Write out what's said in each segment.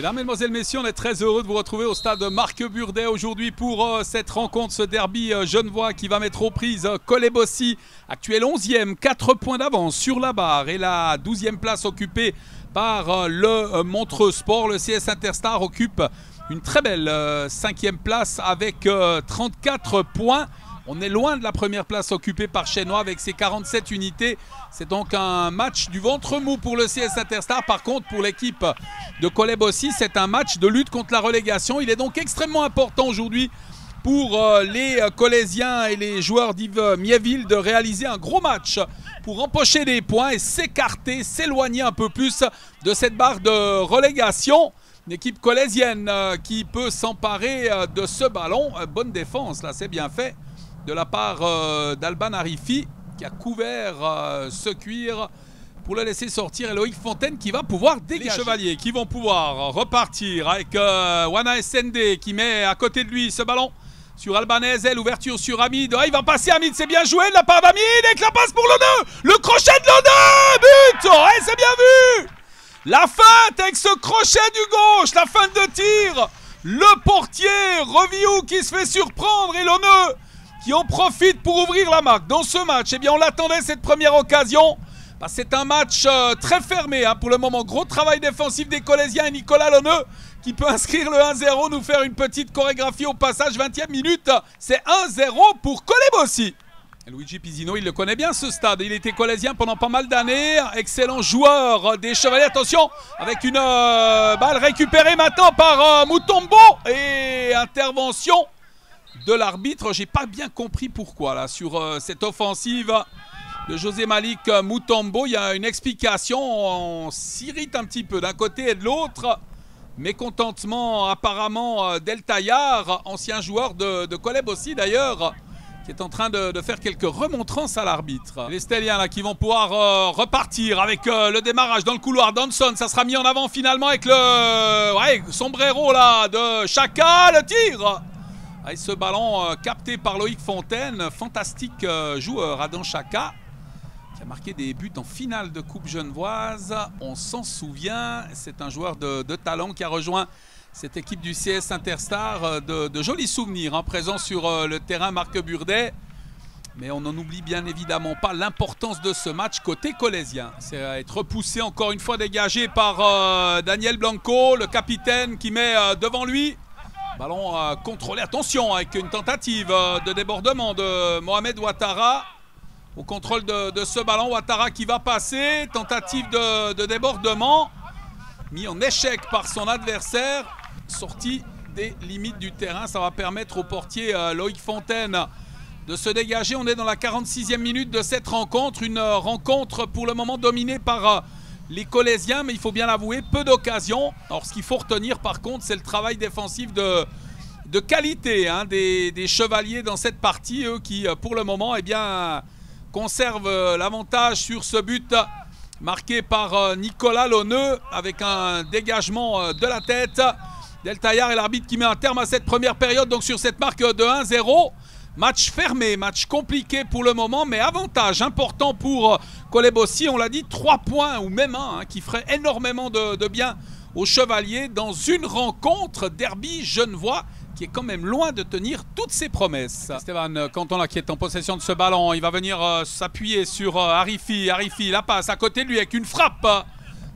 Mesdames, Mesdemoiselles, Messieurs, on est très heureux de vous retrouver au stade Marc Burdet aujourd'hui pour cette rencontre, ce derby genevois qui va mettre aux prises Collet-Bossy, actuel 11e, 4 points d'avance sur la barre et la 12e place occupée par le Montreux Sport. Le CS Interstar occupe une très belle 5e place avec 34 points. On est loin de la première place occupée par Chenois avec ses 47 unités. C'est donc un match du ventre mou pour le CS Interstar. Par contre, pour l'équipe de Collet-Bossy, c'est un match de lutte contre la relégation. Il est donc extrêmement important aujourd'hui pour les Collésiens et les joueurs d'Yves Miéville de réaliser un gros match pour empocher des points et s'écarter, s'éloigner un peu plus de cette barre de relégation. Une équipe collésienne qui peut s'emparer de ce ballon. Bonne défense, là, c'est bien fait de la part d'Alban Arifi qui a couvert ce cuir pour le laisser sortir. Et Loïc Fontaine qui va pouvoir dégager. Les Chevaliers qui vont pouvoir repartir avec Wana SND qui met à côté de lui ce ballon sur Albanese. L'ouverture sur Hamid. Il va passer Hamid, c'est bien joué de la part d'Hamid. Et que la passe pour Loneux. Le crochet de Loneux. But. Ouais, c'est bien vu. La feinte avec ce crochet du gauche. La feinte de tir. Le portier Reviou qui se fait surprendre et Loneux qui en profite pour ouvrir la marque dans ce match. Eh bien, on l'attendait cette première occasion. Bah, c'est un match très fermé hein, pour le moment. Gros travail défensif des Collésiens et Nicolas Loneux qui peut inscrire le 1-0, nous faire une petite chorégraphie au passage, 20e minute. C'est 1-0 pour Collet-Bossy. Luigi Pizzino, il le connaît bien ce stade. Il était collésien pendant pas mal d'années. Excellent joueur des Chevaliers. Attention, avec une balle récupérée maintenant par Mutombo. Et intervention de l'arbitre. J'ai pas bien compris pourquoi là sur cette offensive de José Malik Mutombo. Il y a une explication. On s'irrite un petit peu d'un côté et de l'autre. Mécontentement apparemment d'El Taillard, ancien joueur de Collet-Bossy d'ailleurs, qui est en train de faire quelques remontrances à l'arbitre. Les Stelliens là qui vont pouvoir repartir avec le démarrage dans le couloir. Danson, ça sera mis en avant finalement avec le sombrero là de Chaka, le tir. Avec ce ballon capté par Loïc Fontaine, fantastique joueur Adam Chaka, qui a marqué des buts en finale de Coupe genevoise. On s'en souvient, c'est un joueur de talent qui a rejoint cette équipe du CS Interstar. De jolis souvenirs hein, présents sur le terrain Marc Burdet. Mais on n'en oublie bien évidemment pas l'importance de ce match côté collésien. C'est être repoussé encore une fois, dégagé par Daniel Blanco, le capitaine qui met devant lui. Ballon contrôlé, attention, avec une tentative de débordement de Mohamed Ouattara. Au contrôle de ce ballon, Ouattara qui va passer. Tentative de débordement. Mis en échec par son adversaire. Sorti des limites du terrain. Ça va permettre au portier Loïc Fontaine de se dégager. On est dans la 46e minute de cette rencontre. Une rencontre pour le moment dominée par les Collésiens, mais il faut bien l'avouer, peu d'occasions. Alors ce qu'il faut retenir par contre, c'est le travail défensif de qualité hein, des Chevaliers dans cette partie. Eux qui pour le moment eh bien, conservent l'avantage sur ce but marqué par Nicolas Loneux avec un dégagement de la tête d'El Taillard et l'arbitre qui met un terme à cette première période. Donc sur cette marque de 1-0. Match fermé, match compliqué pour le moment, mais avantage important pour Collet-Bossy. On l'a dit, 3 points ou même 1 hein, qui ferait énormément de bien aux Chevaliers dans une rencontre derby genevois qui est quand même loin de tenir toutes ses promesses. Stéphane Canton là, qui est en possession de ce ballon, il va venir s'appuyer sur Arifi. Arifi, la passe à côté de lui avec une frappe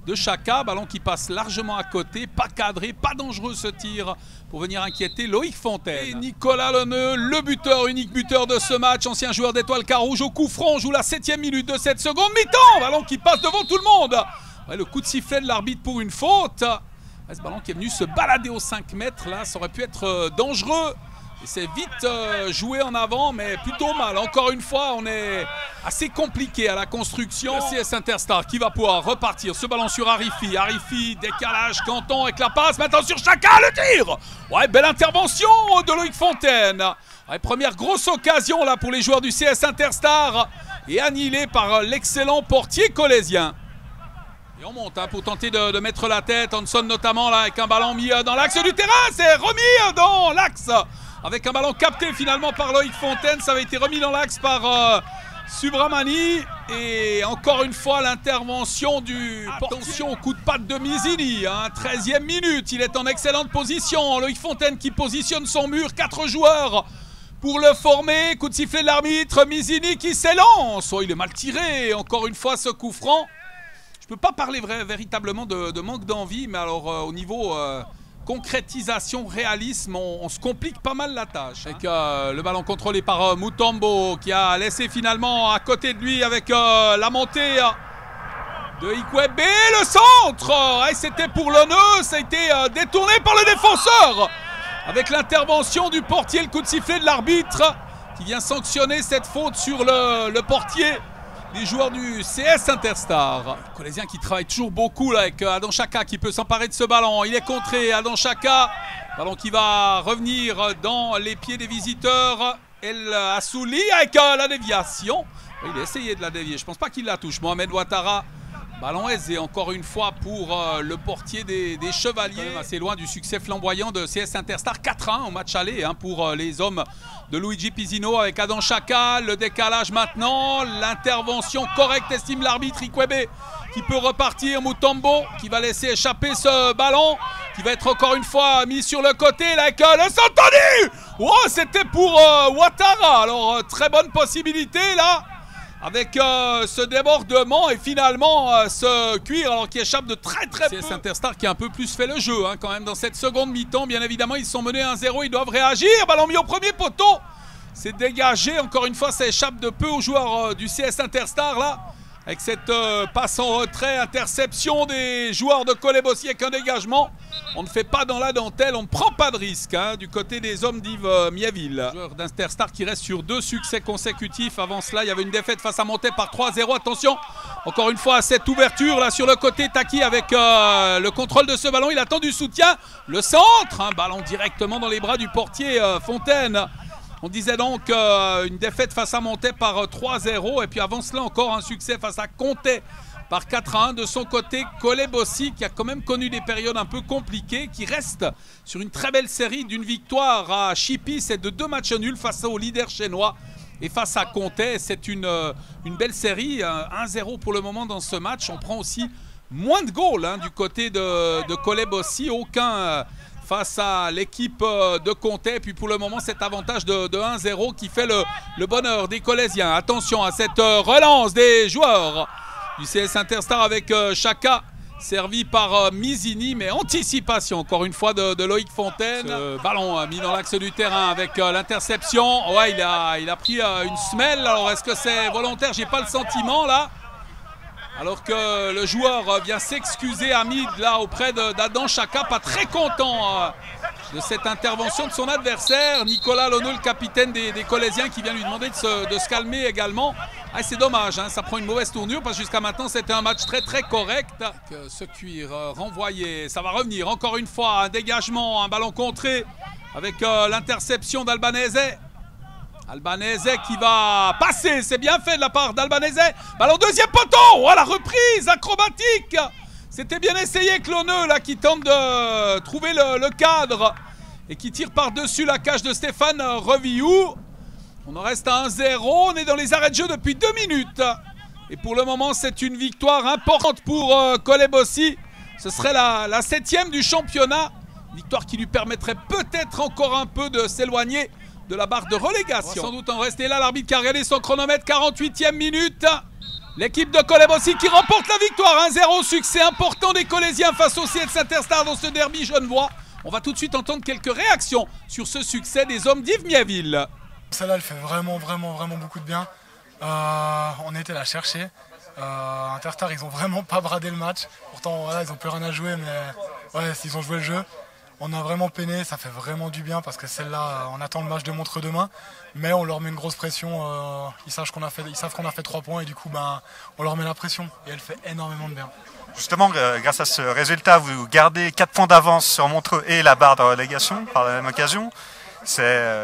de Chaka, ballon qui passe largement à côté, pas cadré, pas dangereux ce tir pour venir inquiéter Loïc Fontaine. Et Nicolas Loneux, le buteur, unique buteur de ce match, ancien joueur d'Étoile Carouge au coup franc, on joue la 7e minute de cette seconde mi-temps, ballon qui passe devant tout le monde. Ouais, le coup de sifflet de l'arbitre pour une faute. Ouais, ce ballon qui est venu se balader aux 5 mètres, là, ça aurait pu être dangereux. Et c'est vite joué en avant, mais plutôt mal. Encore une fois, on est assez compliqué à la construction. Le CS Interstar qui va pouvoir repartir. Ce ballon sur Arifi. Arifi, décalage, Canton avec la passe. Maintenant sur Chaka, le tir. Ouais, belle intervention de Loïc Fontaine. Ouais, première grosse occasion là pour les joueurs du CS Interstar. Et annihilé par l'excellent portier collésien. Et on monte hein, pour tenter de mettre la tête. Hanson notamment là avec un ballon mis dans l'axe du terrain. C'est remis dans l'axe. Avec un ballon capté finalement par Loïc Fontaine. Ça avait été remis dans l'axe par Subramani. Et encore une fois l'intervention du... Attention au coup de patte de Mizini, hein, 13e minute, il est en excellente position. Loïc Fontaine qui positionne son mur, 4 joueurs pour le former. Coup de sifflet de l'arbitre, Mizini qui s'élance. Oh, il est mal tiré, encore une fois ce coup franc. Je ne peux pas parler véritablement de manque d'envie, mais alors au niveau... concrétisation, réalisme, on se complique pas mal la tâche. Avec le ballon contrôlé par Mutombo qui a laissé finalement à côté de lui avec la montée de Ikwebe. Le centre, c'était pour l'honneur, ça a été détourné par le défenseur. Avec l'intervention du portier, le coup de sifflet de l'arbitre qui vient sanctionner cette faute sur le portier des joueurs du CS Interstar. Les Collésiens qui travaillent toujours beaucoup là, avec Adam Chaka qui peut s'emparer de ce ballon. Il est contré, Adam Chaka. Ballon qui va revenir dans les pieds des visiteurs. El Assouli avec la déviation. Il a essayé de la dévier, je pense pas qu'il la touche. Mohamed Ouattara. Ballon aisé encore une fois pour le portier des Chevaliers. Assez loin du succès flamboyant de CS Interstar. 4-1 au match aller hein, pour les hommes de Luigi Pizzino avec Adam Chaka. Le décalage maintenant. L'intervention correcte estime l'arbitre Ikwebe qui peut repartir. Mutombo qui va laisser échapper ce ballon. Qui va être encore une fois mis sur le côté là, avec le Santoni. Oh, c'était pour Ouattara. Alors très bonne possibilité là. Avec ce débordement et finalement ce cuir alors qui échappe de très peu. CS Interstar qui a un peu plus fait le jeu hein, quand même dans cette seconde mi-temps. Bien évidemment ils sont menés 1-0, ils doivent réagir. Ballon mis au premier poteau. C'est dégagé, encore une fois ça échappe de peu aux joueurs du CS Interstar là. Avec cette passe en retrait, interception des joueurs de Colebossi avec un dégagement. On ne fait pas dans la dentelle, on ne prend pas de risque hein, du côté des hommes d'Yves Miaville. Joueur d'Interstar qui reste sur 2 succès consécutifs. Avant cela, il y avait une défaite face à Monté par 3-0. Attention, encore une fois, à cette ouverture là sur le côté. Taki avec le contrôle de ce ballon. Il attend du soutien. Le centre, un ballon directement dans les bras du portier Fontaine. On disait donc une défaite face à Monté par 3-0. Et puis avant cela, encore un succès face à Comté par 4-1. De son côté, Colebossi qui a quand même connu des périodes un peu compliquées, qui reste sur une très belle série d'une victoire à Chipis et de 2 matchs nuls face au leader chinois et face à Comté. C'est une belle série, 1-0 pour le moment dans ce match. On prend aussi moins de goals hein, du côté de Colebossi, aucun face à l'équipe de Comté. Puis pour le moment, cet avantage de 1-0 qui fait le bonheur des Colésiens. Attention à cette relance des joueurs du CS Interstar avec Chaka, servi par Mizini, mais anticipation encore une fois de Loïc Fontaine. Ce ballon mis dans l'axe du terrain avec l'interception. Ouais, il a pris une semelle. Alors est-ce que c'est volontaire? J'ai pas le sentiment là. Alors que le joueur vient s'excuser Hamid là auprès d'Adam Chaka, pas très content de cette intervention de son adversaire. Nicolas Lonneau, le capitaine des Colésiens, qui vient lui demander de se calmer également. Ah, c'est dommage, hein, ça prend une mauvaise tournure parce que jusqu'à maintenant c'était un match très correct. Avec ce cuir renvoyé, ça va revenir encore une fois, un dégagement, un ballon contré avec l'interception d'Albanese. Albanese qui va passer, c'est bien fait de la part d'Albanese. Ballon deuxième poteau, oh la reprise acrobatique. C'était bien essayé Cloneux là qui tente de trouver le cadre et qui tire par-dessus la cage de Stéphane Revillou. On en reste à 1-0, on est dans les arrêts de jeu depuis 2 minutes. Et pour le moment c'est une victoire importante pour Colebossi. Ce serait la 7e du championnat. Victoire qui lui permettrait peut-être encore un peu de s'éloigner de la barre de relégation. On va sans doute en rester là, l'arbitre qui a regardé son chronomètre, 48e minute. L'équipe de Colebossi qui remporte la victoire, 1-0, succès important des Colésiens face au CS Interstar dans ce derby genevois. On va tout de suite entendre quelques réactions sur ce succès des hommes d'Yves Miaville. Celle-là, elle fait vraiment beaucoup de bien. On était la chercher. Interstar, ils ont vraiment pas bradé le match. Pourtant, voilà, ils ont plus rien à jouer, mais ouais, s'ils ont joué le jeu. On a vraiment peiné, ça fait vraiment du bien parce que celle-là, on attend le match de Montreux demain, mais on leur met une grosse pression. Ils savent qu'on a fait 3 points et du coup, on leur met la pression et elle fait énormément de bien. Justement, grâce à ce résultat, vous gardez 4 points d'avance sur Montreux et la barre de relégation par la même occasion.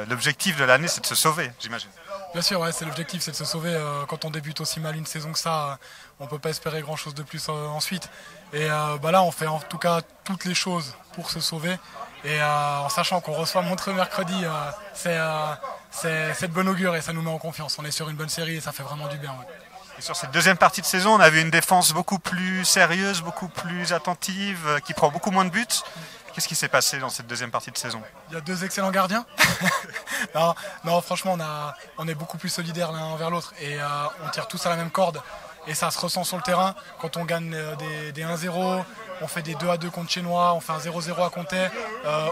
L'objectif de l'année, c'est de se sauver, j'imagine. Bien sûr, ouais, c'est l'objectif, c'est de se sauver. Quand on débute aussi mal une saison que ça, on ne peut pas espérer grand-chose de plus ensuite. Et là, on fait en tout cas toutes les choses pour se sauver. Et en sachant qu'on reçoit Montreux mercredi, c'est de bon augure et ça nous met en confiance. On est sur une bonne série et ça fait vraiment du bien. Ouais. Et sur cette deuxième partie de saison, on a vu une défense beaucoup plus sérieuse, beaucoup plus attentive, qui prend beaucoup moins de buts. Qu'est-ce qui s'est passé dans cette deuxième partie de saison? Il y a 2 excellents gardiens. non, franchement, on est beaucoup plus solidaires l'un envers l'autre et on tire tous à la même corde. Et ça se ressent sur le terrain quand on gagne des 1-0, on fait des 2-2 contre Chinois, on fait un 0-0 à Comté.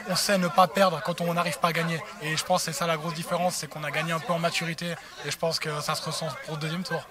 On sait ne pas perdre quand on n'arrive pas à gagner. Et je pense que c'est ça la grosse différence, c'est qu'on a gagné un peu en maturité et je pense que ça se ressent pour le deuxième tour.